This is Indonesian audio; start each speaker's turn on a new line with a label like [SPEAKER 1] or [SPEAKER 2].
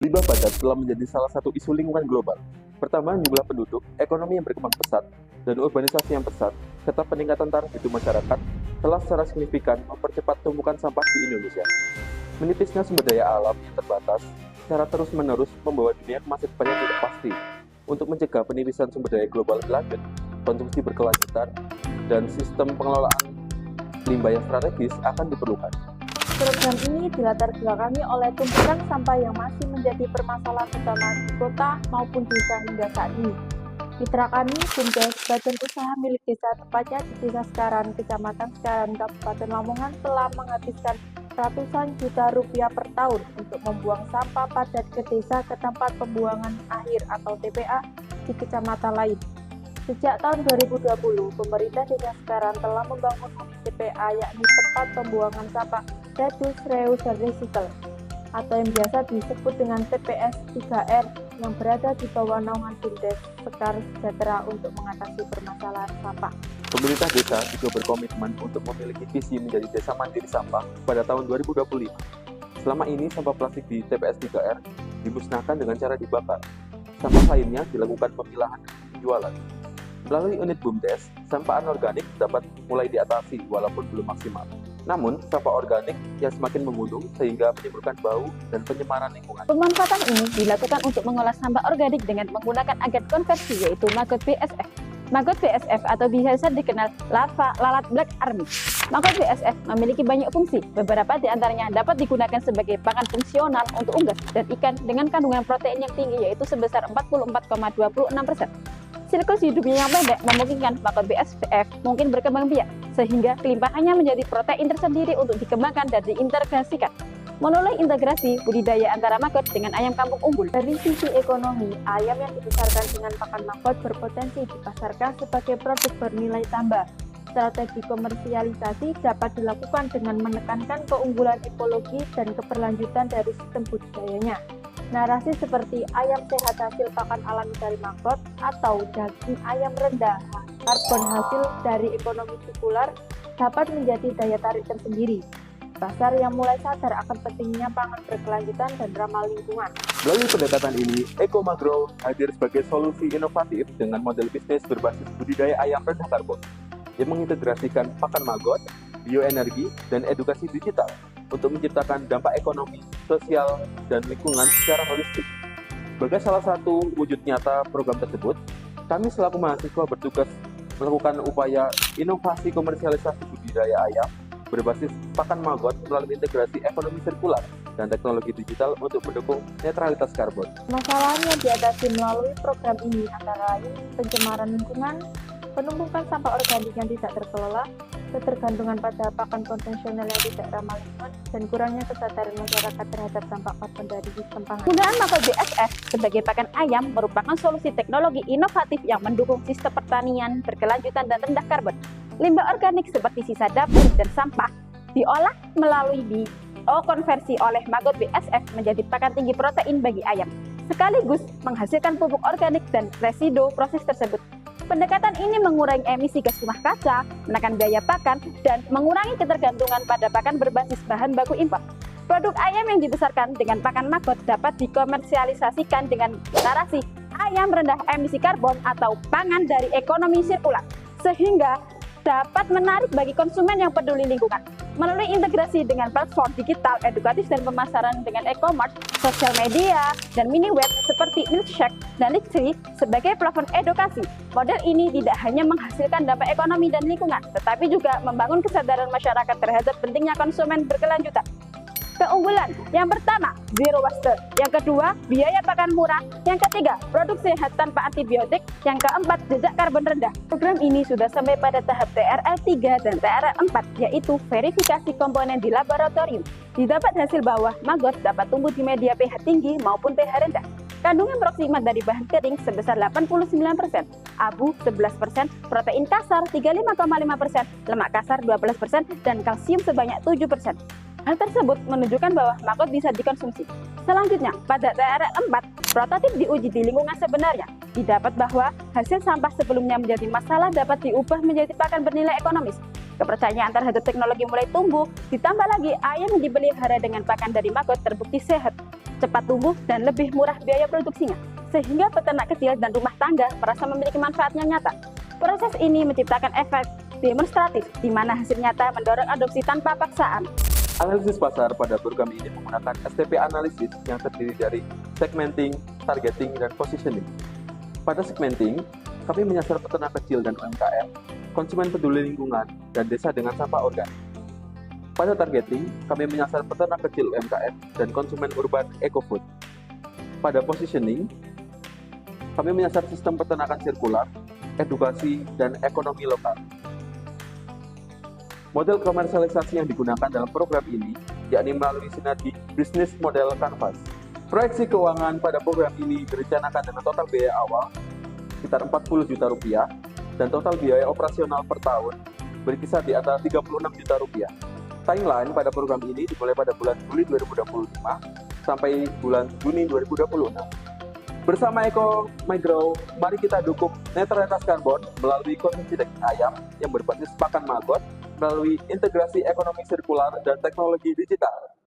[SPEAKER 1] Limbah padat telah menjadi salah satu isu lingkungan global. Pertama, jumlah penduduk, ekonomi yang berkembang pesat, dan urbanisasi yang pesat, serta peningkatan taraf hidup masyarakat telah secara signifikan mempercepat tumpukan sampah di Indonesia. Menipisnya sumber daya alam yang terbatas secara terus-menerus membawa dunia ke masa depan yang tidak pasti. Untuk mencegah penipisan sumber daya global berlanjut, konsumsi berkelanjutan, dan sistem pengelolaan limbah yang strategis akan diperlukan.
[SPEAKER 2] Program ini dilatar belakangi oleh tumpukan sampah yang masih menjadi permasalahan utama di kota maupun desa hingga saat ini. Mitra kami, BUMDes, Badan Usaha Milik Desa, tepatnya di Desa Sekaran, Kecamatan Sekaran, Kabupaten Lamongan, telah menghabiskan ratusan juta rupiah per tahun untuk membuang sampah padat ke desa ke tempat pembuangan akhir atau TPA di kecamatan lain. Sejak tahun 2020, pemerintah Desa Sekaran telah membangun unit TPA, yakni tempat pembuangan sampah Reduce, Reuse, dan Recycle, atau yang biasa disebut dengan TPS 3R, yang berada di bawah naungan BUMDes Sekar Sejahtera untuk mengatasi permasalahan sampah.
[SPEAKER 1] Pemerintah desa juga berkomitmen untuk memiliki visi menjadi desa mandiri sampah pada tahun 2025. Selama ini, sampah plastik di TPS 3R dimusnahkan dengan cara dibakar. Sampah lainnya dilakukan pemilahan dan penjualan. Melalui unit BUMDes, sampah anorganik dapat mulai diatasi walaupun belum maksimal. Namun, sampah organik yang semakin menggunung sehingga menimbulkan bau dan pencemaran lingkungan.
[SPEAKER 2] Pemanfaatan ini dilakukan untuk mengolah sampah organik dengan menggunakan agen konversi, yaitu maggot BSF. Maggot BSF atau biasa dikenal lava lalat black army. Maggot BSF memiliki banyak fungsi. Beberapa di antaranya dapat digunakan sebagai pakan fungsional untuk unggas dan ikan dengan kandungan protein yang tinggi, yaitu sebesar 44,26%. Siklus hidupnya yang pendek memungkinkan maggot BSF mungkin berkembang biak, sehingga kelimpahannya menjadi protein tersendiri untuk dikembangkan dan diintegrasikan. Melalui integrasi budidaya antara maggot dengan ayam kampung unggul. Dari sisi ekonomi, ayam yang dibesarkan dengan pakan maggot berpotensi dipasarkan sebagai produk bernilai tambah. Strategi komersialisasi dapat dilakukan dengan menekankan keunggulan ekologi dan keberlanjutan dari sistem budidayanya. Narasi seperti ayam sehat hasil pakan alami dari maggot atau daging ayam rendah karbon hasil dari ekonomi sirkular dapat menjadi daya tarik tersendiri. Pasar yang mulai sadar akan pentingnya pangan berkelanjutan dan ramah lingkungan.
[SPEAKER 1] Melalui pendekatan ini, Ekomagro hadir sebagai solusi inovatif dengan model bisnis berbasis budidaya ayam rendah karbon yang mengintegrasikan pakan maggot, bioenergi, dan edukasi digital untuk menciptakan dampak ekonomi, sosial, dan lingkungan secara holistik. Sebagai salah satu wujud nyata program tersebut, kami selaku mahasiswa bertugas melakukan upaya inovasi komersialisasi budidaya ayam berbasis pakan maggot melalui integrasi ekonomi sirkular dan teknologi digital untuk mendukung netralitas karbon.
[SPEAKER 2] Masalah yang diatasi melalui program ini antara lain pencemaran lingkungan, penumpukan sampah organik yang tidak terkelola, ketergantungan pada pakan konvensional yang tidak ramah lingkungan, dan kurangnya kesadaran masyarakat terhadap dampak karbon dari sistem pangan. Penggunaan maggot BSF sebagai pakan ayam merupakan solusi teknologi inovatif yang mendukung sistem pertanian berkelanjutan dan rendah karbon. Limbah organik seperti sisa dapur dan sampah diolah melalui biokonversi oleh maggot BSF menjadi pakan tinggi protein bagi ayam, sekaligus menghasilkan pupuk organik dan residu proses tersebut. Pendekatan ini mengurangi emisi gas rumah kaca, menekan biaya pakan, dan mengurangi ketergantungan pada pakan berbasis bahan baku impor. Produk ayam yang dibesarkan dengan pakan maggot dapat dikomersialisasikan dengan narasi ayam rendah emisi karbon atau pangan dari ekonomi sirkular, sehingga dapat menarik bagi konsumen yang peduli lingkungan. Melalui integrasi dengan platform digital, edukatif, dan pemasaran dengan e-commerce, sosial media, dan mini web seperti Milkshake dan Linktree sebagai platform edukasi. Model ini tidak hanya menghasilkan dampak ekonomi dan lingkungan, tetapi juga membangun kesadaran masyarakat terhadap pentingnya konsumen berkelanjutan. Keunggulan yang pertama, zero waste. Yang kedua, biaya pakan murah. Yang ketiga, produk sehat tanpa antibiotik. Yang keempat, jejak karbon rendah. Program ini sudah sampai pada tahap TRL 3 dan TRL 4, yaitu verifikasi komponen di laboratorium. Didapat hasil bahwa maggot dapat tumbuh di media pH tinggi maupun pH rendah. Kandungan proksimat dari bahan kering sebesar 89%, abu 11%, protein kasar 35,5%, lemak kasar 12%, dan kalsium sebanyak 7%. Hal tersebut menunjukkan bahwa maggot bisa dikonsumsi. Selanjutnya, pada TRL 4, prototip diuji di lingkungan sebenarnya. Didapat bahwa hasil sampah sebelumnya menjadi masalah dapat diubah menjadi pakan bernilai ekonomis. Kepercayaan terhadap teknologi mulai tumbuh, ditambah lagi ayam yang dipelihara dengan pakan dari maggot terbukti sehat.
[SPEAKER 3] cepat tumbuh, dan lebih murah biaya produksinya, sehingga peternak kecil dan rumah tangga merasa memiliki manfaatnya nyata. Proses ini menciptakan efek demonstratif, di mana hasil nyata mendorong adopsi tanpa paksaan.
[SPEAKER 1] Analisis pasar pada program ini menggunakan STP analisis yang terdiri dari segmenting, targeting, dan positioning. Pada segmenting, kami menyasar peternak kecil dan UMKM, konsumen peduli lingkungan, dan desa dengan sampah organik. Pada targeting, kami menyasar peternak kecil UMKM dan konsumen urban eco-food. Pada positioning, kami menyasar sistem peternakan sirkular, edukasi, dan ekonomi lokal. Model komersialisasi yang digunakan dalam program ini yakni melalui sinergi bisnis model Canvas. Proyeksi keuangan pada program ini direncanakan dengan total biaya awal sekitar 40 juta rupiah dan total biaya operasional per tahun berkisar di antara 36 juta rupiah. Timeline pada program ini dimulai pada bulan Juli 2025 sampai bulan Juni 2026. Bersama Eko Migro, mari kita dukung netralitas karbon melalui konsumsi daging ayam yang berbasis pakan maggot melalui integrasi ekonomi sirkular dan teknologi digital.